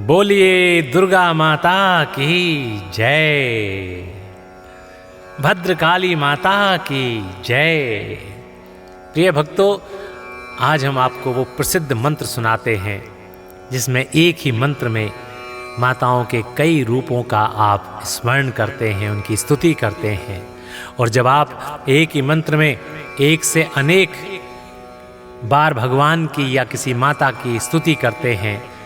बोलिए दुर्गा माता की जय। भद्रकाली माता की जय। प्रिय भक्तों, आज हम आपको वो प्रसिद्ध मंत्र सुनाते हैं जिसमें एक ही मंत्र में माताओं के कई रूपों का आप स्मरण करते हैं, उनकी स्तुति करते हैं। और जब आप एक ही मंत्र में एक से अनेक बार भगवान की या किसी माता की स्तुति करते हैं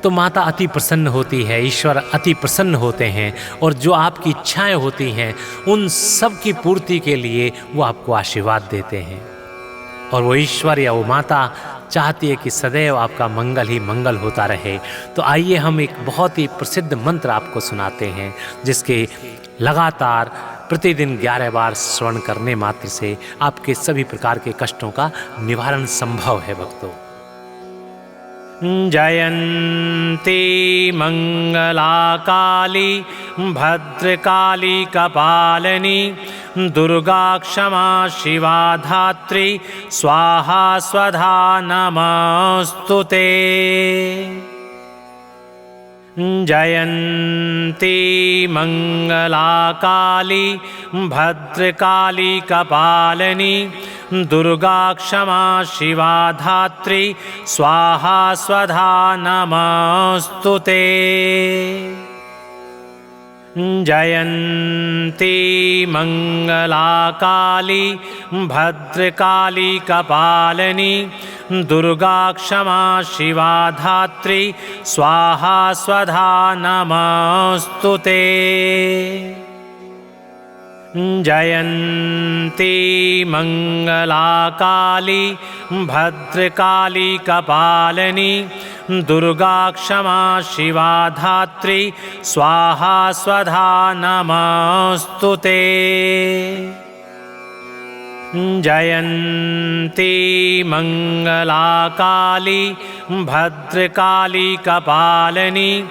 तो माता अति प्रसन्न होती है, ईश्वर अति प्रसन्न होते हैं और जो आपकी इच्छाएं होती हैं उन सब की पूर्ति के लिए वो आपको आशीर्वाद देते हैं। और वो ईश्वर या वो माता चाहती है कि सदैव आपका मंगल ही मंगल होता रहे। तो आइए हम एक बहुत ही प्रसिद्ध मंत्र आपको सुनाते हैं जिसके लगातार प्रतिदिन 11 बार श्रवण करने मात्र से आपके सभी प्रकार के कष्टों का निवारण संभव है। भक्तों, जयन्ती मंगला काली भद्रकाली कपालिनी दुर्गा क्षमा शिवा धात्री स्वाहा स्वधा नमस्तुते। जयन्ती मंगला काली भद्रकाली कपालिनी दुर्गा क्षमा शिवा धात्री स्वाहा स्वधा नमस्तुते। जयन्ती मंगला काली भद्रकाली कपालिनी दुर्गा क्षमा शिवा धात्री स्वाहा स्वधा नमस्तुते। जयन्ती मंगला काली भद्रकाली कपालिनी दुर्गा क्षमा शिवा धात्री स्वाहा स्वधा नमस्तुते। जयन्ती मंगला काली भद्रकाली कपालिनी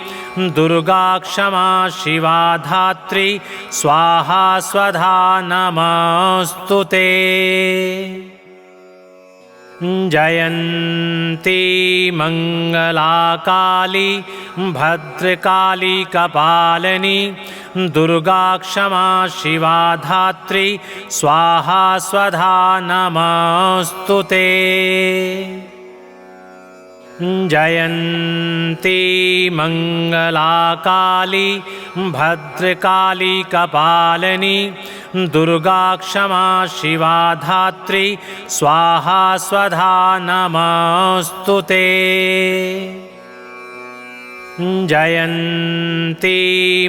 दुर्गा क्षमा शिवा धात्री स्वाहा स्वधा नमस्तुते। जयन्ती मंगला काली भद्रकाली कपालिनी दुर्गा क्षमा शिवा धात्री स्वाहा स्वधा नमस्तुते। जयन्ती मंगला काली भद्रकाली कपालिनी दुर्गा क्षमा शिवा धात्री स्वाहा स्वधा नमस्तुते। जयन्ती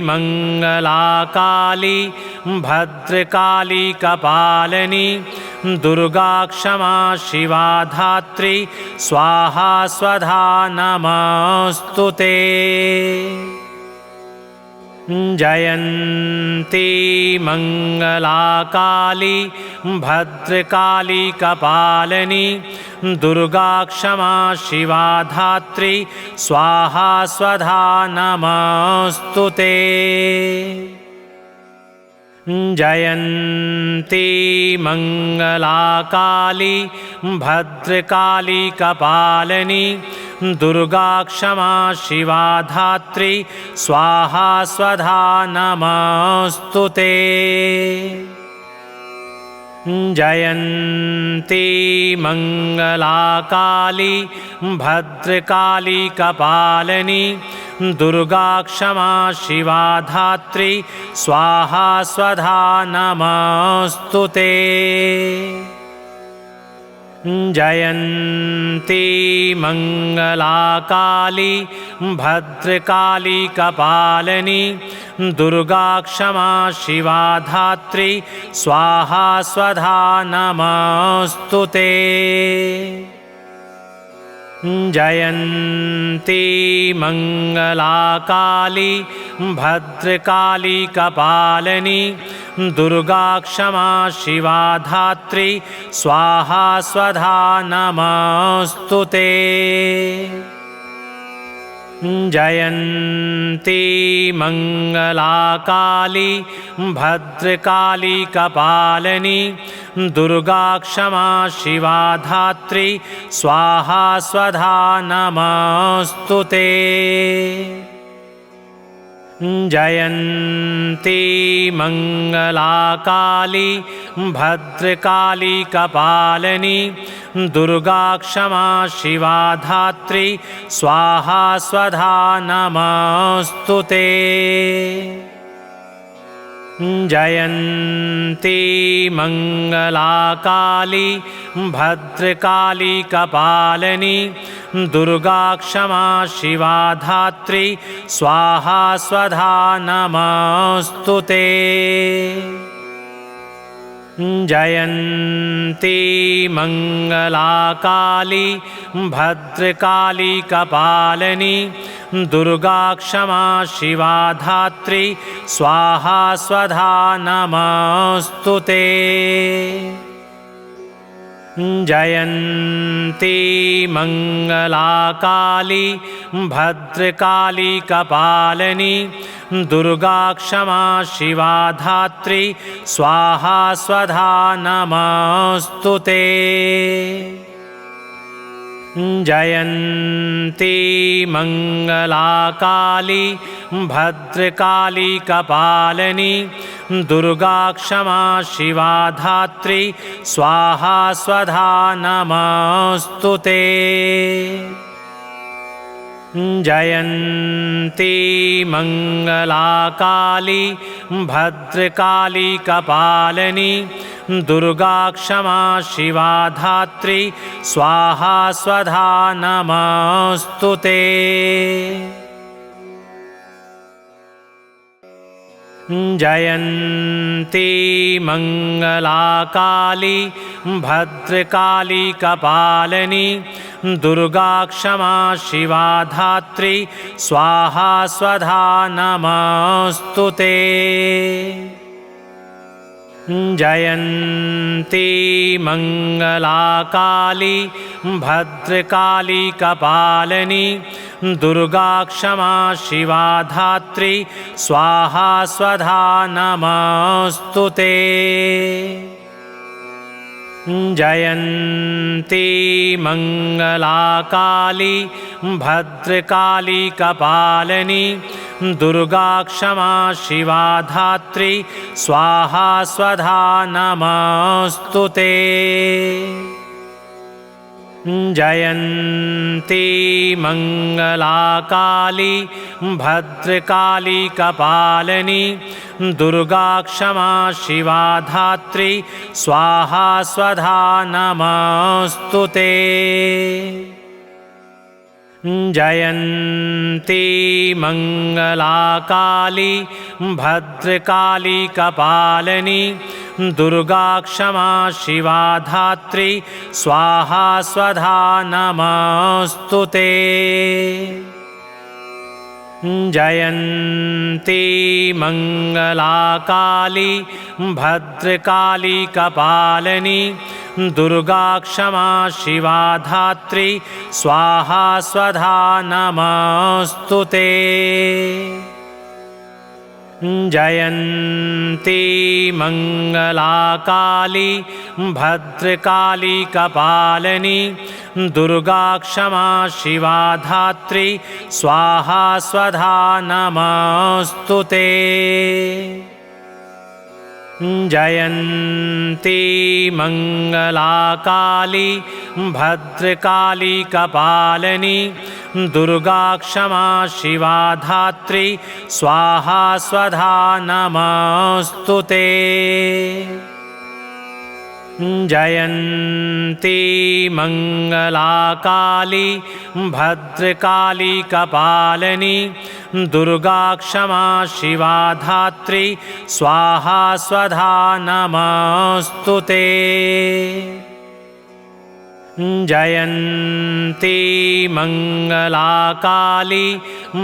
मंगला काली भद्रकाली कपालिनी दुर्गा क्षमा शिवा धात्री स्वाहा स्वधा नमस्तुते। जयन्ती मंगला काली भद्रकाली कपालिनी दुर्गा क्षमा शिवा धात्री स्वाहा स्वधा नमस्तुते। जयन्ती मंगला काली भद्रकाली कपालिनी दुर्गा क्षमा शिवा धात्री स्वाहा स्वधा नमस्तुते। जयन्ती मंगला काली भद्रकाली कपालिनी दुर्गा क्षमा शिवा धात्री स्वाहा स्वधा नमस्तुते। जयन्ती मंगला काली भद्रकाली कपालिनी दुर्गा क्षमा शिवा धात्री स्वाहा स्वधा नमस्तुते। जयन्ती मंगला काली भद्रकाली कपालिनी दुर्गा क्षमा शिवा धात्री स्वाहा स्वधा नमस्तुते। जयन्ती मङ्गलाकाली भद्रकाली कपालिनी दुर्गा क्षमा शिवा धात्री स्वाहा स्वधा नमस्तुते। जयन्ती मङ्गलाकाली भद्रकाली कपालिनी दुर्गा क्षमा शिवा धात्री स्वाहा स्वधा नमस्तुते। जयन्ती मङ्गलाकाली भद्रकाली कपालिनी दुर्गा क्षमा शिवा धात्री स्वाहा स्वधा नमस्तुते। जयन्ती मङ्गलाकाली भद्रकाली कपालिनी दुर्गा क्षमा शिवा धात्री स्वाहा स्वधा नमस्तुते। जयन्ती मङ्गलाकाली भद्रकाली कपालिनी दुर्गा क्षमा शिवा धात्री स्वाहा स्वधा नमस्तुते। जयन्ती मङ्गलाकाली भद्रकाली कपालिनी दुर्गा क्षमा शिवा धात्री स्वाहा स्वधा नमस्तुते। जयन्ती मङ्गलाकाली भद्रकाली कपालिनी दुर्गा क्षमा शिवा धात्री स्वाहा स्वधा नमस्तुते। जयन्ती मङ्गलाकाली भद्रकाली कपालिनी दुर्गा क्षमा शिवा धात्री स्वाहा स्वधा नमस्तुते। जयन्ती मङ्गलाकाली भद्रकाली कपालिनी दुर्गा क्षमा शिवा धात्री स्वाहा स्वधा नमस्तुते। जयन्ती मङ्गलाकाली भद्रकाली कपालिनी दुर्गा क्षमा शिवा धात्री स्वाहा स्वधा नमस्तुते। जयन्ती मङ्गलाकाली भद्रकाली कपालिनी दुर्गा क्षमा शिवा धात्री स्वाहा स्वधा नमस्तुते। जयन्ती मङ्गलाकाली भद्रकाली कपालिनी दुर्गा क्षमा शिवा धात्री स्वाहा स्वधा नमस्तुते। जयन्ती मङ्गलाकाली भद्रकाली कपालिनी दुर्गा क्षमा शिवा धात्री स्वाहा स्वधा नमस्तुते। जयन्ती मङ्गलाकाली भद्रकाली कपालिनी दुर्गा क्षमा शिवा धात्री स्वाहा स्वधा नमस्तुते। जयन्ती मङ्गलाकाली भद्रकाली कपालिनी दुर्गा क्षमा शिवा धात्री स्वाहा स्वधा नमस्तुते। जयन्ती मङ्गलाकाली भद्रकाली कपालिनी दुर्गा क्षमा शिवा धात्री स्वाहा स्वधा नमस्तुते। जयन्ती मङ्गलाकाली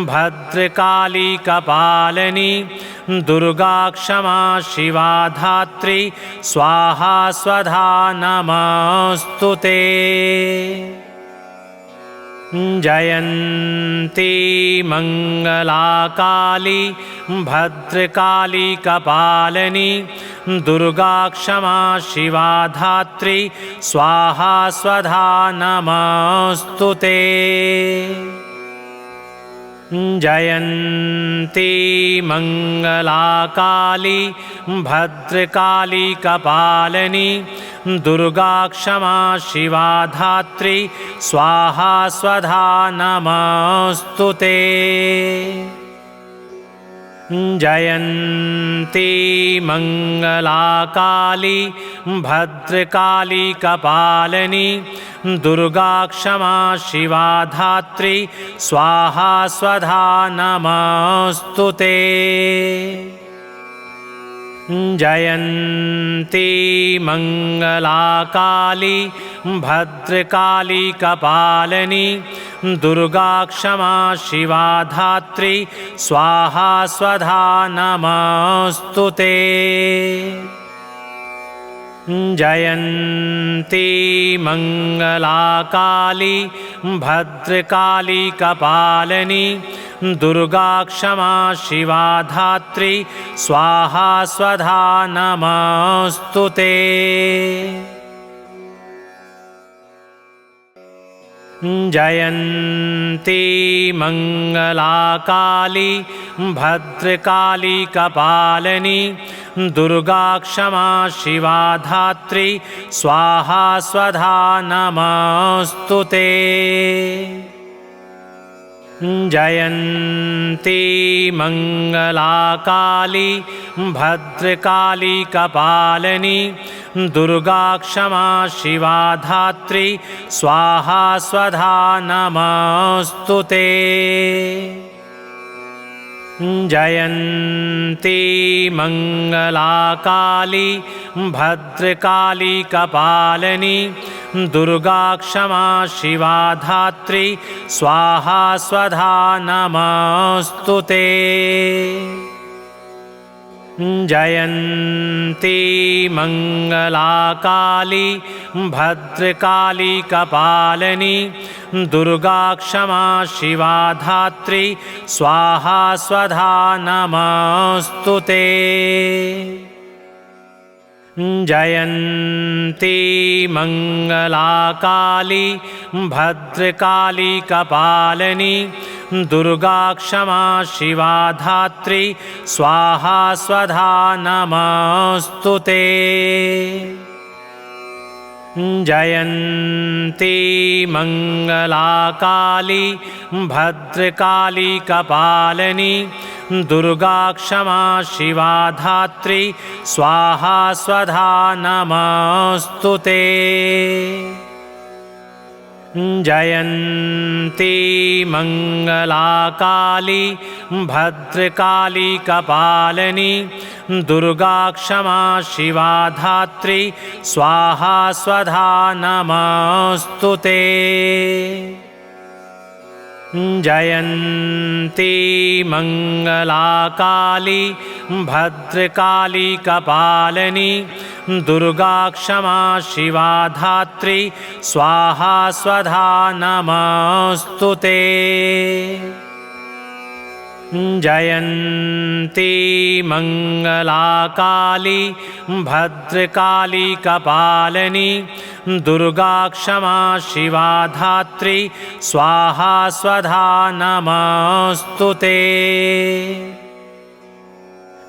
भद्रकाली कपालिनी दुर्गा क्षमा शिवा धात्री स्वाहा स्वधा नमस्तुते। जयन्ती मंगला काली भद्रकाली कपालिनी दुर्गा क्षमा शिवा धात्री स्वाहा स्वधा नमस्तुते। जयन्ती मंगला काली भद्रकाली कपालिनी दुर्गा क्षमा शिवा धात्री स्वाहा स्वधा नमस्तुते। जयन्ती मंगला काली भद्रकाली कपालिनी दुर्गा क्षमा शिवा धात्री स्वाहा स्वधा नमस्तुते। जयन्ती मंगला काली भद्रकाली कपालिनी दुर्गा क्षमा शिवा धात्री स्वाहा स्वधा नमस्तुते। जयन्ती मंगला काली भद्रकाली कपालिनी दुर्गा क्षमा शिवा धात्री स्वाहा स्वधा नमस्तुते। जयन्ती मंगला काली भद्रकाली कपालिनी दुर्गा क्षमा शिवा धात्री स्वाहा स्वधा नमस्तुते। जयन्ती मंगला काली भद्रकाली कपालिनी दुर्गा क्षमा शिवा धात्री स्वाहा स्वधा नमस्तुते। जयन्ती मंगला काली भद्रकाली कपालिनी दुर्गा क्षमा शिवा धात्री स्वाहा स्वधा नमस्तुते। जयन्ती मंगला काली भद्रकाली कपालिनी दुर्गा क्षमा शिवा धात्री स्वाहा स्वधा नमस्तुते। जयन्ती मंगला काली भद्रकाली कपालिनी दुर्गा क्षमा शिवा धात्री स्वाहा स्वधा नमस्तुते। जयन्ती मंगला काली भद्रकाली कपालिनी दुर्गा क्षमा शिवा धात्री स्वाहा स्वधा नमस्तुते। जयन्ती मंगला काली भद्रकाली कपालिनी दुर्गा क्षमा शिवा धात्री स्वाहा स्वधा नमस्तुते। जयन्ती मंगला काली भद्रकाली कपालिनी दुर्गा क्षमा शिवा धात्री स्वाहा स्वधा नमस्तुते। जयन्ती मंगला काली भद्रकाली कपालिनी दुर्गा क्षमा शिवा धात्री स्वाहा स्वधा नमस्तुते।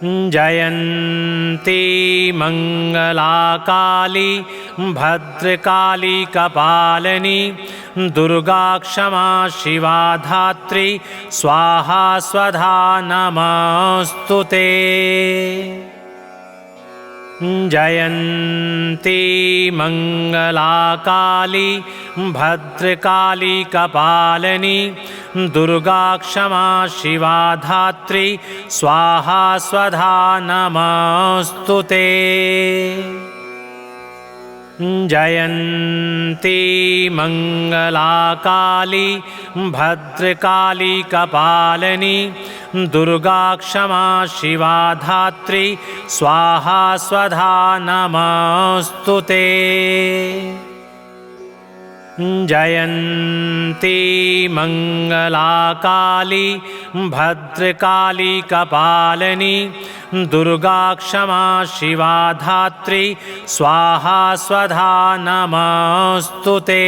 जयन्ती मंगला काली भद्रकाली कपालिनी दुर्गा क्षमा शिवा धात्री स्वाहा स्वधा नमस्तुते। जयन्ती मंगला काली भद्रकाली कपालिनी दुर्गा क्षमा शिवा धात्री स्वाहा स्वधा नमस्तुते। जयन्ती मंगला काली भद्रकाली कपालिनी दुर्गा क्षमा शिवा धात्री स्वाहा स्वधा नमस्तुते। जयन्ती मङ्गलाकाली भद्रकाली कपालिनी दुर्गा क्षमा शिवा धात्री स्वाहा स्वधा नमोऽस्तुते।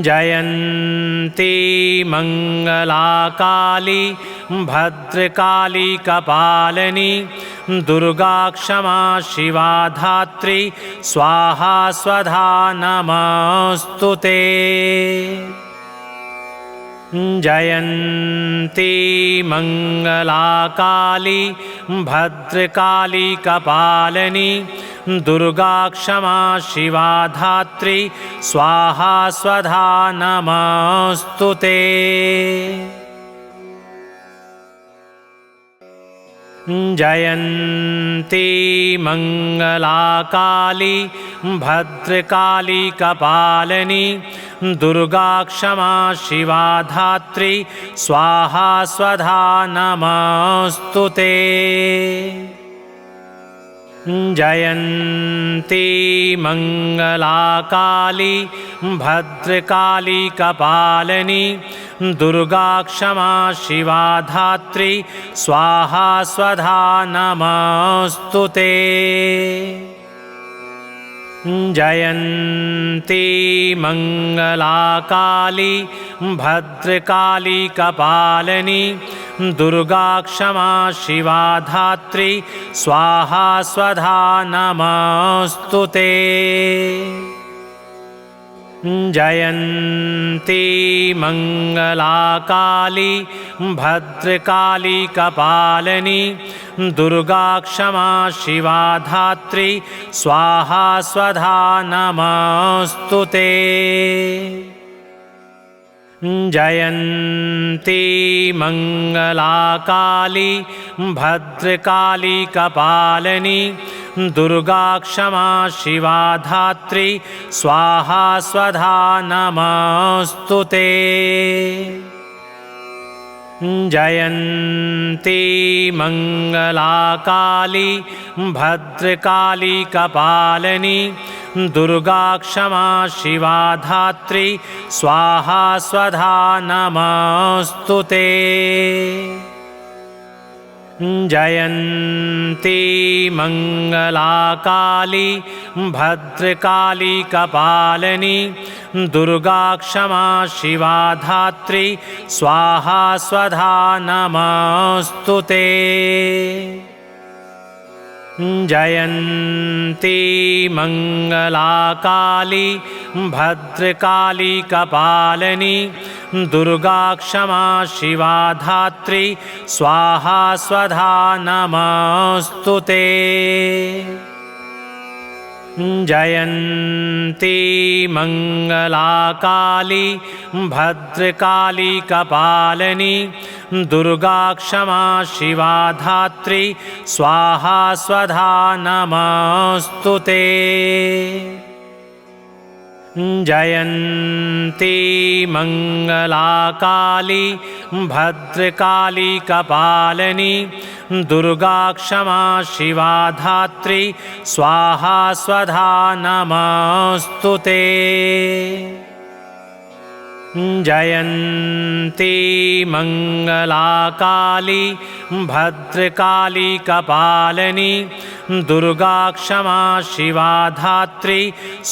जयन्ती मङ्गलाकाली भद्रकाली कपालिनी दुर्गा क्षमा शिवा धात्री स्वाहा स्वधा नमोऽस्तुते। जयन्ती मङ्गलाकाली भद्रकाली कपालिनी दुर्गा क्षमा शिवा धात्री स्वाहा स्वधा नमोऽस्तुते। जयन्ती मङ्गलाकाली भद्रकाली कपालिनी दुर्गा क्षमा शिवा धात्री स्वाहा स्वधा नमोऽस्तुते। जयन्ती मङ्गलाकाली भद्रकाली कपालिनी दुर्गा क्षमा शिवा धात्री स्वाहा स्वधा नमोऽस्तुते। जयन्ती मङ्गलाकाली भद्रकाली कपालिनी दुर्गा क्षमा शिवा धात्री स्वाहा स्वधा नमोऽस्तुते। जयन्ती मङ्गलाकाली भद्रकाली कपालिनी दुर्गा क्षमा शिवा धात्री स्वाहा स्वधा नमोऽस्तुते। जयन्ती मङ्गलाकाली भद्रकाली कपालिनी दुर्गा क्षमा शिवा धात्री स्वाहा स्वधा नमोऽस्तुते। जयन्ती मङ्गलाकाली भद्रकाली कपालिनी दुर्गा क्षमा शिवा धात्री स्वाहा स्वधा नमोऽस्तुते। जयन्ती मङ्गलाकाली भद्रकाली कपालिनी दुर्गा क्षमा शिवा धात्री स्वाहा स्वधा नमोऽस्तुते। जयन्ती मङ्गलाकाली भद्रकाली कपालिनी दुर्गा क्षमा शिवा धात्री स्वाहा स्वधा नमोऽस्तुते। जयन्ती मङ्गलाकाली भद्रकाली कपालिनी दुर्गा क्षमा शिवा धात्री स्वाहा स्वधा नमोऽस्तुते। जयन्ती मङ्गलाकाली भद्रकाली कपालिनी दुर्गा क्षमा शिवा धात्री स्वाहा स्वधा नमोऽस्तुते। जयन्ती मङ्गलाकाली भद्रकाली कपालिनी दुर्गा क्षमा शिवा धात्री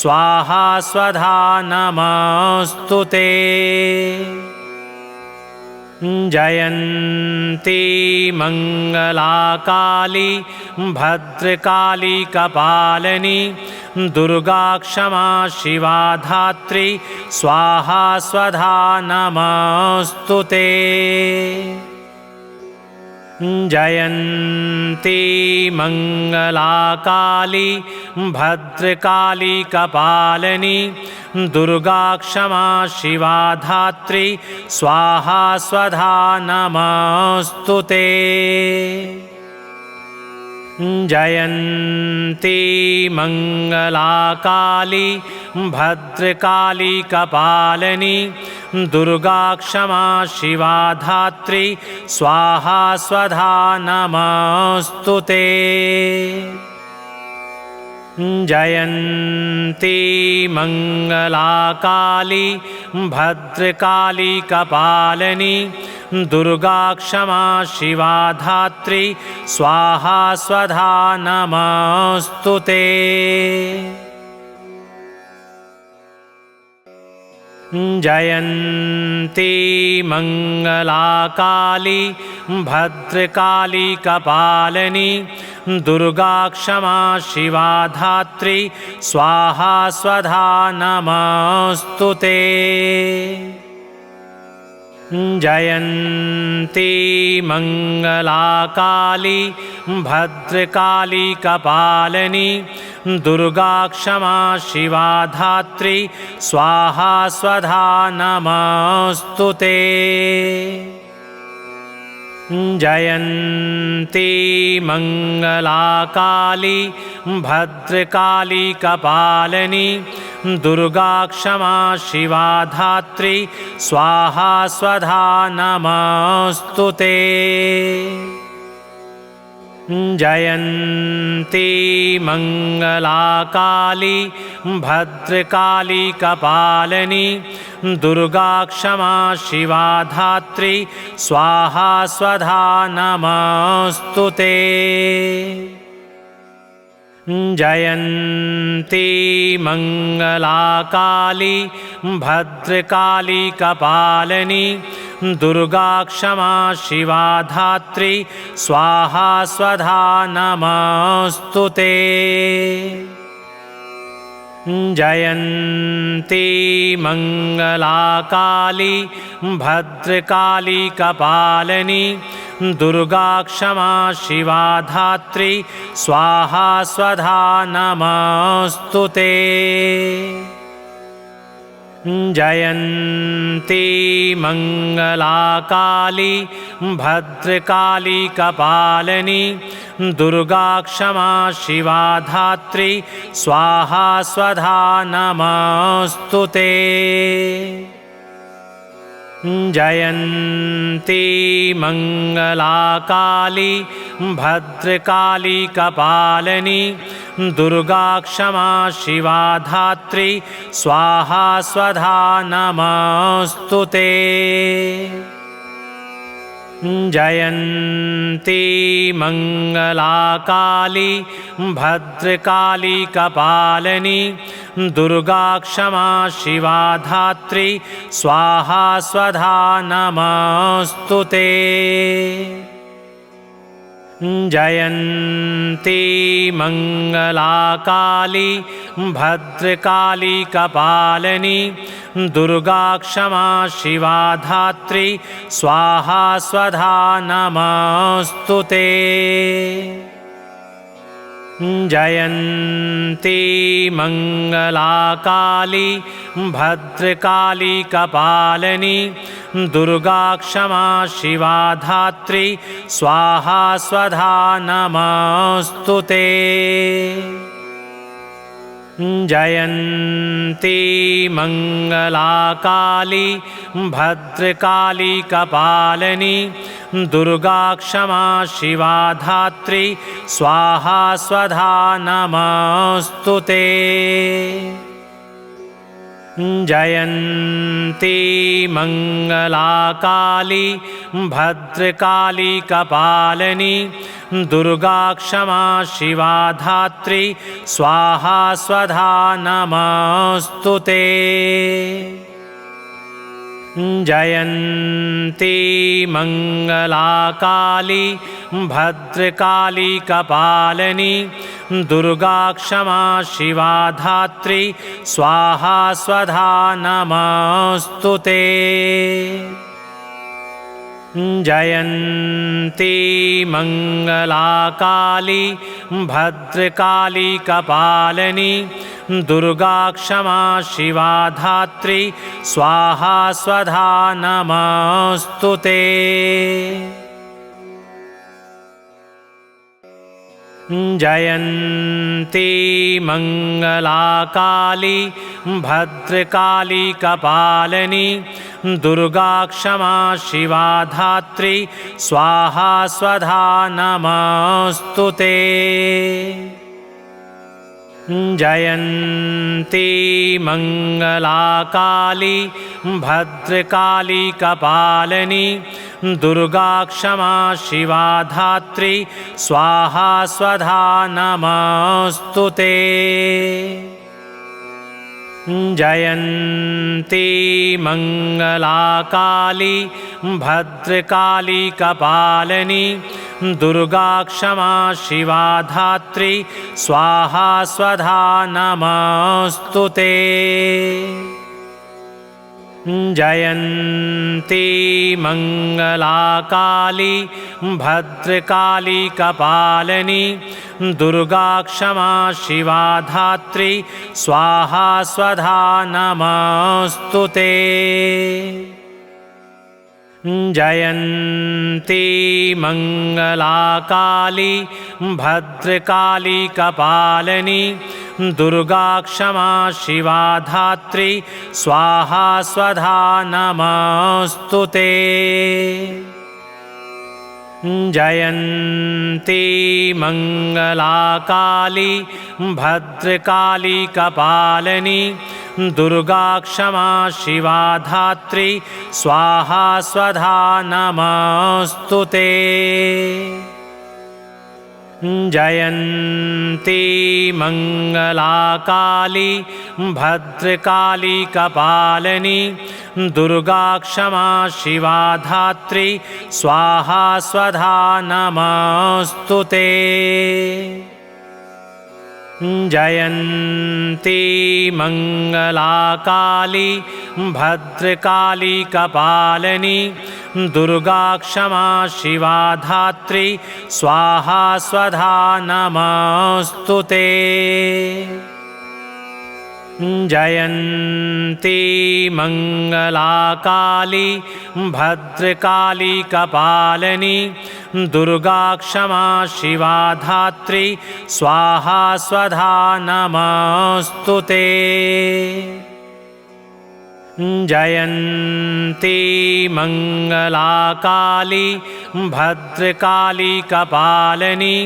स्वाहा स्वधा नमोऽस्तुते। जयन्ती मङ्गलाकाली भद्रकाली कपालिनी दुर्गा क्षमा शिवा धात्री स्वाहा स्वधा नमोऽस्तुते। जयन्ती मङ्गलाकाली भद्रकाली कपालिनी दुर्गा क्षमा शिवा धात्री स्वाहा स्वधा नमोऽस्तुते। जयन्ती मङ्गलाकाली भद्रकाली कपालिनी दुर्गा क्षमा शिवा धात्री स्वाहा स्वधा नमोऽस्तुते। जयन्ती मङ्गलाकाली भद्रकाली कपालिनी दुर्गा क्षमा शिवा धात्री स्वाहा स्वधा नमस्तुते। जयन्ती मङ्गलाकाली भद्रकाली कपालिनी दुर्गा क्षमा शिवा धात्री स्वाहा स्वधा नमस्तुते। जयन्ती मङ्गलाकाली भद्रकाली कपालिनी दुर्गा क्षमा शिवा धात्री स्वाहा स्वधा नमस्तुते। जयन्ती मङ्गलाकाली भद्रकाली कपालिनी दुर्गा क्षमा शिवा धात्री स्वाहा स्वधा नमस्तुते। जयन्ती मङ्गलाकाली भद्रकाली कपालिनी दुर्गा क्षमा शिवा धात्री स्वाहा स्वधा नमस्तुते। जयन्ती मङ्गलाकाली भद्रकाली कपालिनी दुर्गा क्षमा शिवा धात्री स्वाहा स्वधा नमस्तुते। जयन्ती मङ्गलाकाली भद्रकाली कपालिनी दुर्गा क्षमा शिवा धात्री स्वाहा स्वधा नमस्तुते। जयन्ती मङ्गलाकाली भद्रकाली कपालिनी दुर्गा क्षमा शिवा धात्री स्वाहा स्वधा नमस्तुते। जयन्ती मङ्गलाकाली भद्रकाली कपालिनी दुर्गा क्षमा शिवा धात्री स्वाहा स्वधा नमस्तुते। जयन्ती मङ्गलाकाली भद्रकाली कपालिनी दुर्गा क्षमा शिवा धात्री स्वाहा स्वधा नमस्तुते। जयन्ती मङ्गलाकाली भद्रकाली कपालिनी दुर्गा क्षमा शिवा धात्री स्वाहा स्वधा नमस्तुते। जयन्ती मङ्गलाकाली भद्रकाली कपालिनी दुर्गा क्षमा शिवा धात्री स्वाहा स्वधा नमस्तुते। जयन्ती मङ्गलाकाली भद्रकाली कपालिनी दुर्गा क्षमा शिवा धात्री स्वाहा स्वधा नमस्तुते। जयन्ती मङ्गलाकाली भद्रकाली कपालिनी दुर्गा क्षमा शिवा धात्री स्वाहा स्वधा नमस्तुते। जयन्ती मङ्गलाकाली भद्रकाली कपालिनी दुर्गा क्षमा शिवा धात्री स्वाहा स्वधा नमस्तुते। जयन्ती मङ्गलाकाली भद्रकाली कपालिनी दुर्गा क्षमा शिवा धात्री स्वाहा स्वधा नमस्तुते। जयन्ती मङ्गलाकाली भद्रकाली कपालिनी दुर्गा क्षमा शिवा धात्री स्वाहा स्वधा नमस्तुते। जयन्ती मंगला काली भद्रकाली कपालिनी दुर्गा क्षमा शिवा धात्री स्वाहा स्वधा नमस्तुते। जयन्ती मंगला काली भद्रकाली कपालिनी दुर्गा क्षमा शिवा धात्री स्वाहा स्वधा नमस्तुते। जयन्ती मंगला काली भद्रकाली कपालिनी दुर्गा क्षमा शिवा धात्री स्वाहा स्वधा नमस्तुते। जयन्ती मंगला काली भद्रकाली कपालिनी दुर्गा क्षमा शिवा धात्री स्वाहा स्वधा नमस्तुते। जयन्ती मंगला काली भद्रकाली कपालिनी दुर्गा क्षमा शिवा धात्री स्वाहा स्वधा नमस्तुते। जयन्ती मंगला काली भद्रकाली कपालिनी दुर्गा क्षमा शिवा धात्री स्वाहा स्वधा नमस्तुते। जयन्ती मंगला काली भद्रकाली कपालिनी दुर्गा क्षमा शिवा धात्री स्वाहा स्वधा नमस्तुते। जयन्ती मंगला काली भद्रकाली कपालिनी दुर्गा क्षमा शिवा धात्री स्वाहा स्वधा नमस्तुते। जयन्ती मंगला काली भद्रकाली कपालिनी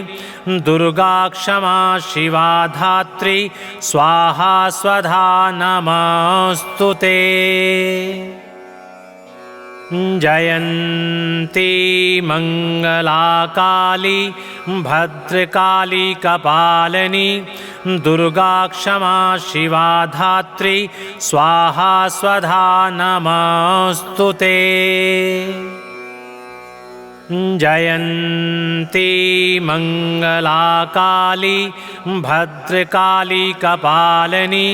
दुर्गा क्षमा शिवा धात्री स्वाहा स्वधा नमस्तुते। जयन्ती मंगला काली भद्रकाली कपालिनी दुर्गा क्षमा शिवा धात्री स्वाहा स्वधा नमस्तुते। जयन्ती मंगला काली भद्रकाली कपालिनी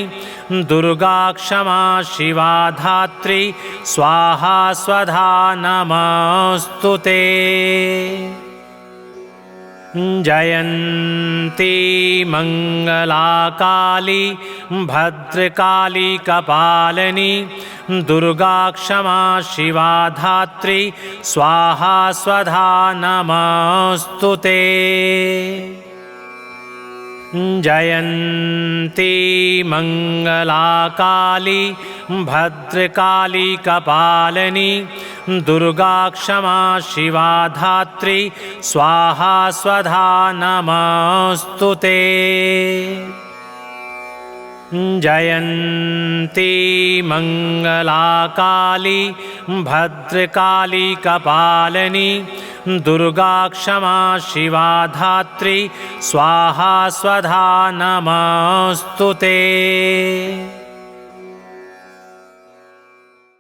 दुर्गा क्षमा शिवा धात्री स्वाहा स्वधा नमस्तुते। जयन्ती मंगला काली भद्रकाली कपालिनी दुर्गा क्षमा शिवा धात्री स्वाहा स्वधा नमस्तुते। जयन्ती मंगला काली भद्रकाली कपालिनी दुर्गा क्षमा शिवा धात्री स्वाहा स्वधा नमस्तुते। जयन्ती मंगला काली भद्रकाली कपालिनी दुर्गा क्षमा शिवा धात्री स्वाहा स्वधा नमस्तुते।